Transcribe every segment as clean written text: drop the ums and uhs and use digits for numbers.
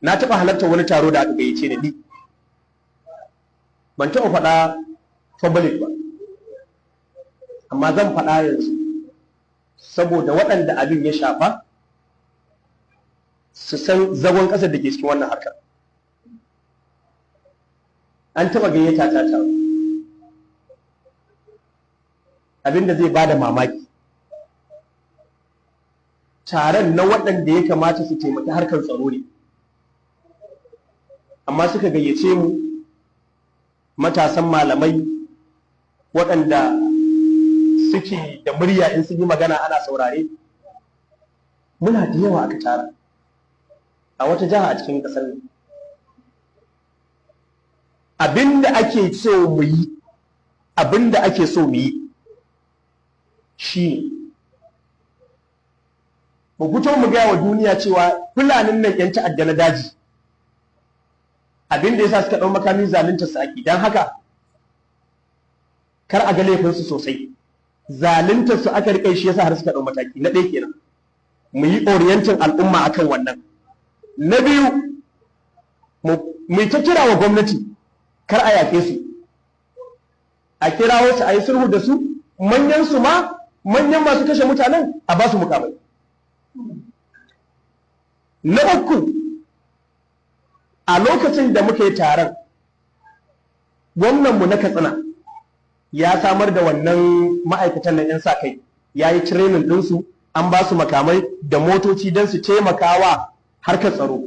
na taɓa halartar wani taro da aka gayyace ni ban taɓa faɗa public ba, amma zan faɗa yanzu saboda waɗanda abin ya shafa su san zagon ƙasar da ke cikin wannan harkar. An taɓa gayyata ta taro, abin da zai bada mamaki, taron na waɗanda ya kamata su taimaki harkar tsaro ne, amma suka gayyace mu matasan malamai waɗanda suke da murya in sun yi magana ana saurare. Muna da yawa aka tara a wata jiha a cikin ƙasar nan. Abinda ake so mu yi, abinda ake so mu yi shi mu fito mu gaya wa duniya cewa fulanin nan 'yan ta'adda na daji, abinda yasa suka ɗau makamin zalunta su ake, don haka kar a ga laifinsu sosai, zalunta su aka riƙe shi yasa har suka ɗau mataki. Na ɗaya kenan, mu yi orientin al'umma akan wannan. Na biyu, mu ta kira wa gwamnati kar a yaƙe su, a kirawo su a yi sulhu da su, manyan su ma, manyan masu kashe mutanen a ba su mukamai. Na uku, a lokacin da muka yi taron, gwamnanmu na Katsina ya samar da wannan ma'aikatan na 'yan sa-kai, ya yi training ɗinsu, an ba su makamai da motoci don su taimakawa harkar tsaro.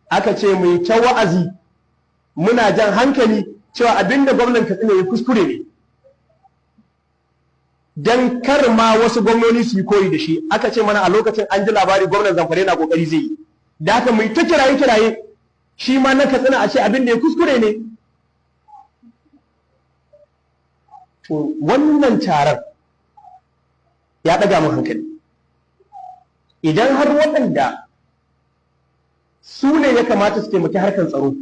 Aka ce mu yi ta wa'azi muna jan hankali cewa abinda gwamnan Katsina ya kuskure ne, don kar ma wasu gwamnoni su yi koyi da shi. Aka ce mana a lokacin an ji labari gwamnan Zamfara yana kokari zai yi, da haka mu yi ta kiraye shi ma na Katsina a ce abinda ya kuskure ne. To wannan taron ya ɗaga mu hankali. Idan har waɗanda su ne ya kamata su taimaki harkar tsaro,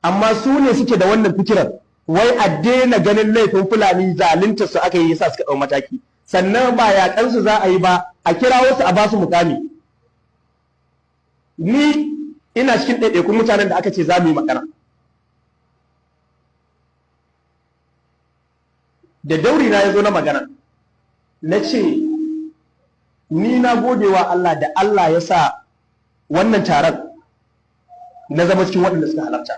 amma su ne suke da wannan fikirar wai a daina ganin laifin fulani zalunta su aka yi yasa suka ɗau mataki, sannan ba yaƙansu za a yi ba, a kira wasu a ba su mukami. Ni ina cikin ɗaiɗaikun mutanen da aka ce za mu yi magana. Da dauri na ya zo na magana, na ce ni na gode wa Allah da Allah ya sa wannan taron na zama cikin waɗanda suka halarta,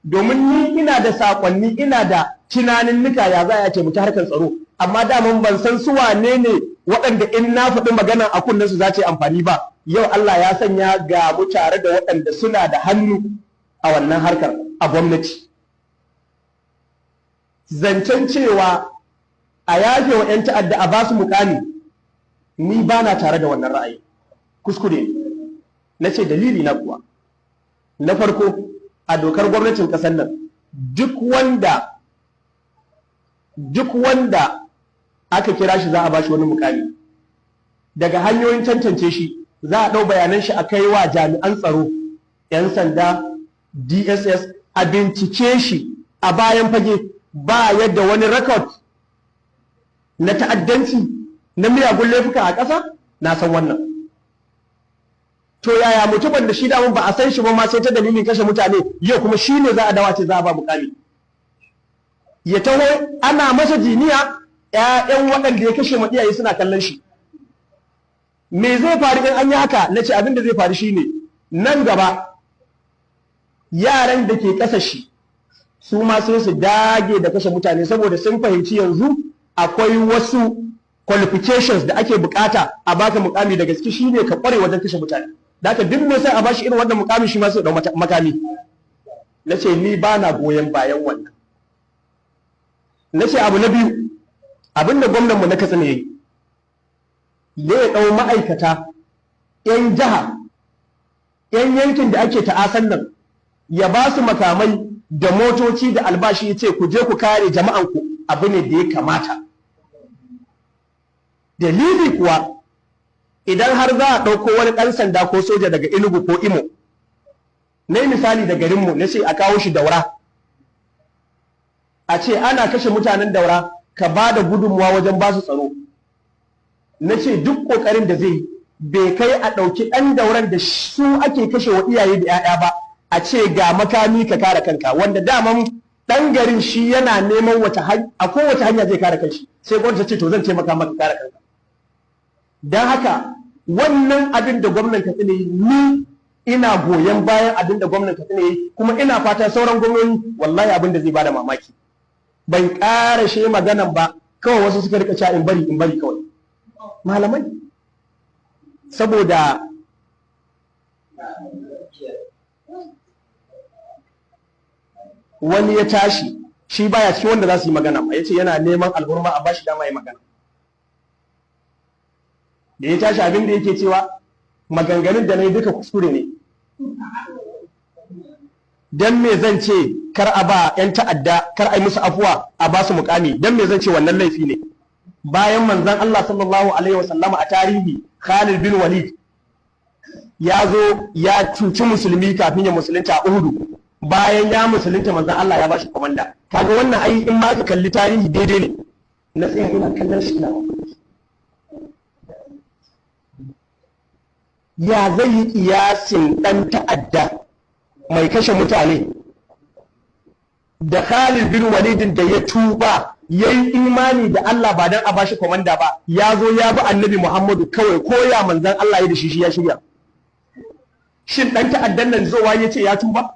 domin ni ina da saƙonni, ina da tunanin nika ya za a taimaki harkar tsaro, amma daman ban san su wane ne waɗanda in na faɗi magana a kunnen su za ta yi amfani ba. Yau Allah ya sanya ga mu tare da waɗanda suna da hannu a wannan harkar a gwamnati. Zancen cewa a yafe wa 'yan ta'adda a ba su mukami, ni ba na tare da wannan ra'ayi, kuskure. Na ce dalili na kuwa, na farko, a dokar gwamnatin ƙasar nan, duk wanda aka kira shi za a ba shi wani mukami, daga hanyoyin tantance shi za a ɗau bayanan shi a kai wa jami'an tsaro, 'yan sanda, DSS, a bincike shi a bayan fage, ba yadda wani record na ta'addanci na miyagun laifuka a ƙasa. Na san wannan. To yaya mutumin da shi damun ba a san shi ba ma sai ta dalilin kashe mutane, yau kuma shi ne za a dawace za a ba mukami, ya taho ana masa jiniya, 'ya'yan waɗanda ya kashe ma iyaye suna kallon shi. Me zai faru in an yi haka? Na ce abin da zai faru shine nan gaba yaran da ke ƙasa shi su ma sai su dage da kashe mutane, saboda sun fahimci yanzu akwai wasu qualifications da ake bukata a baka mukami da gaske shine ka kware wajen kashe mutane. Da haka duk mai sai a bashi irin wannan mukami shi ma sai da makami. Nace ni ba na goyon bayan wannan. Nace abu na biyu, abinda gwamnan mu na Katsina yayi, ya dau ma'aikata 'yan jiha, 'yan yankin da ake ta'asan nan, ya ba su makamai da motoci da albashi, ya ce ku je ku kare jama'anku, abu ne da ya kamata. Dalili kuwa, idan har za a ɗauko wani ɗan sanda ko soja daga Enugu ko Imo, na yi misali da garinmu, na ce a kawo shi Daura, a ce ana kashe mutanen Daura, ka ba da gudunmuwa wajen ba su tsaro. Na ce duk ƙoƙarin da zai yi bai kai a ɗauki ɗan dauran da su ake kashe wa iyaye da 'ya'ya ba a ce ga makami ka kare kanka, wanda daman ɗan garin shi yana neman a kowace hanya zai kare kanshi, sai gwamnati ta ce to zan taimaka maka kare kanka. Don haka wannan abin da gwamnan Katsina yi, ni ina goyon bayan abin da gwamnan Katsina yi, kuma ina fata sauran gwamnoni wallahi abin da zai bada mamaki. Ban ƙara shi maganan ba, kawai wasu suka rika cewa in bari kawai malamai, saboda wani ya tashi shi baya cikin wanda za su yi magana ba, ya ce yana neman alhurma a bashi dama ya magana. Da ya tashi abin da yake cewa maganganun da na yi duka kuskure ne, don me zan ce kar a ba 'yan ta'adda, kar a yi musu afuwa a ba su mukami, don me zan ce wannan laifi ne, bayan manzon Allah sallallahu alaihi wasallama a tarihi Khalid bin Walid ya zo ya cuci musulmi kafin ya musulunta a Uhudu, bayan ya musulunta manzon Allah ya ba shi komanda. Kaga wannan ai in ma ka kalli tarihi daidai ne, na tsaya ina kallon shi na ya zai yi kiyasin ɗan ta'adda mai kashe mutane da Khalid bin Walidin da ya tuba ya yi imani da Allah ba don a bashi komanda ba, ya zo ya bi annabi Muhammadu kawai, ko ya manzan Allah ya da shi ya shirya. Shin ɗan ta'addan nan zowa ya ce ya tuba?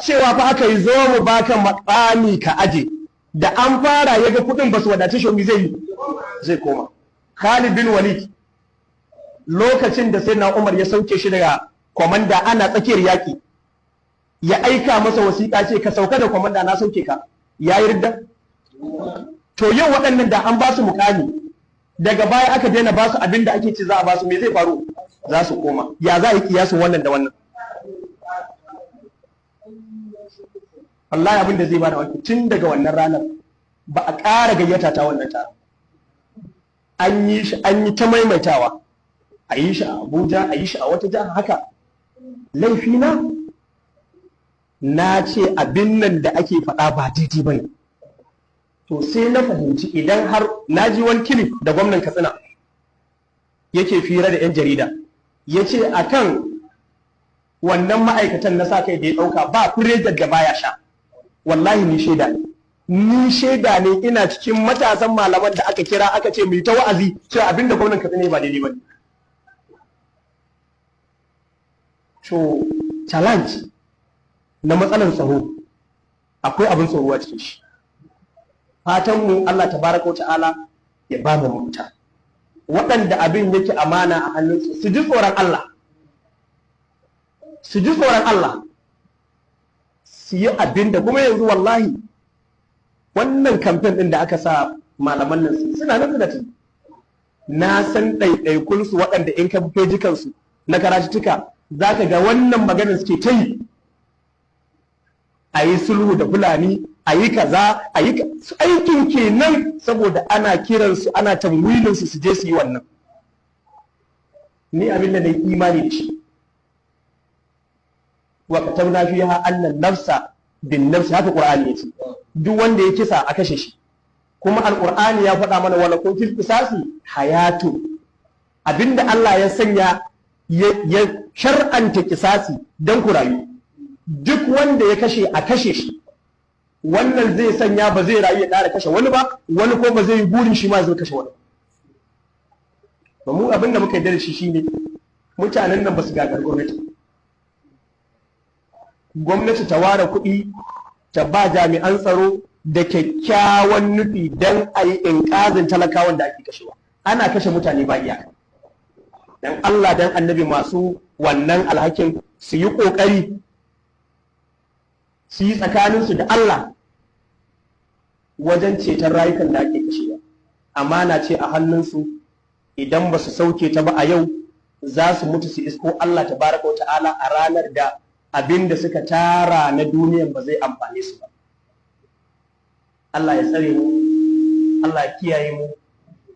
Cewa fa aka yi zo mu baka makami ka aje, da an fara ya ga kuɗin ba su wadace shi zai koma. Khalid bin Walid lokacin da sayyidina Umar ya sauke shi daga komanda ana tsakiyar yaki, ya aika masa wasiƙa ce ka sauka da komanda na sauke ka, ya yi ridda. To yau waɗannan da an ba su mukami, daga baya aka daina ba su abin da ake ce za a ba su, me zai faru? Za su koma. Ya za a yi kiyasin wannan da wannan? Wallahi abin da zai bada wani, tun daga wannan ranar ba a ƙara gayyata ta wannan taron. An yi ta maimaitawa, a yi shi a Abuja, a yi shi a wata jihar haka. Laifina na ce abin nan da ake faɗa ba daidai ba ne. To sai na fahimci idan har na ji wani kilif da gwamnan Katsina yake fira da 'yan jarida, ya ce a kan wannan ma'aikatan na sa kai da ya ɗauka ba furejar da baya sha. Wallahi ni shaida ne. Ni shaida ne, ina cikin matasan malaman da aka kira aka ce mai ta wa'azi cewa abin da gwamnan Katsina ba daidai ba ne. To challenge na matsalar tsaro akwai abin tsoro a cikin shi. Fatanmu Allah tabaraka wa ta'ala ya ba mu mafita. Waɗanda abin yake amana a hannunsu su ji tsoron Allah, su ji tsoron Allah, su yi abin da kuma yanzu wallahi wannan kamfen ɗin da aka sa malaman nan suna nan da tuni. Na san ɗaiɗaikunsu waɗanda in ka fejikansu na karatuttuka za ka ga wannan maganar suke ta yi, a yi sulhu da Fulani, a yi kaza, a yi aikin kenan, saboda ana kiransu ana tamwilinsu su je su yi wannan. Ni abin da na yi imani da shi, wa katabna fiha anna nafsa bin nafsi, haka Qur'ani yace duk wanda ya kisa a kashe shi, kuma alqur'ani ya faɗa mana wala kun fil qisasi hayatu, abinda Allah ya sanya ya shar'anta kisasi dan ku rayu. Duk wanda ya kashe a kashe shi, wannan zai sanya ba zai rayu ya ƙara kashe wani ba, wani ko ba zai yi burin shi ma zai kashe wani. Ba mu abin da muka yarda da shi shine mutanen nan ba su gagar gwamnati. Gwamnati ta ware kuɗi ta ba jami'an tsaro da kyakkyawan nufi don a yi inƙazin talakawan da ake kashewa. Ana kashe mutane ba iyaka. Dan Allah dan annabi masu wannan alhakin su yi ƙoƙari su yi tsakaninsu da Allah wajen ceton rayukan da ake kashewa. Amana ce a hannunsu, idan ba su sauke ta ba a yau za su mutu su isko Allah tabaraka wa ta'ala a ranar da abin da suka tara na duniyan ba zai amfane su ba. Allah ya tsare mu, Allah ya kiyaye mu,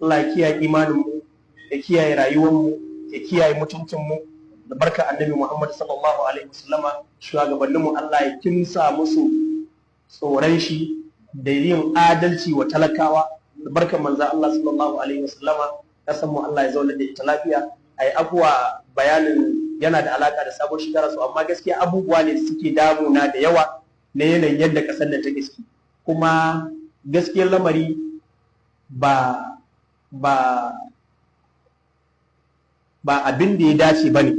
Allah ya kiyaye imaninmu, ya kiyaye rayuwarmu, ya kiyaye mutuncinmu, da barka annabi Muhammad sallallahu alaihi wasallama. Shugabanninmu Allah ya kimsa musu tsoron shi da yin adalci wa talakawa, da barka manzo Allah sallallahu alaihi wasallama. Kasan mu Allah ya zauna da ita lafiya, ai abuwa bayanin yana da alaka da sabon shekara su, amma gaskiya abubuwa ne suke damuna da yawa na yanayin yadda ƙasar nan ta gaske, kuma gaskiyar lamari ba abin da ya dace ba ne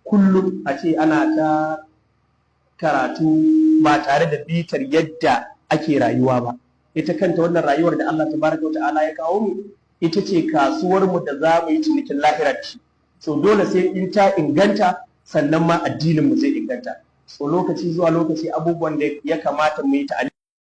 kullum a ce ana ta karatu ba tare da bitar yadda ake rayuwa ba. Ita kanta wannan rayuwar da Allah tabaraka wa ta'ala ya kawo mu ita ce kasuwar mu da za mu yi cinikin lahirar shi, so dole sai in ta inganta sannan ma addinin mu zai inganta. So lokaci zuwa lokaci abubuwan da ya kamata mu yi ta'ali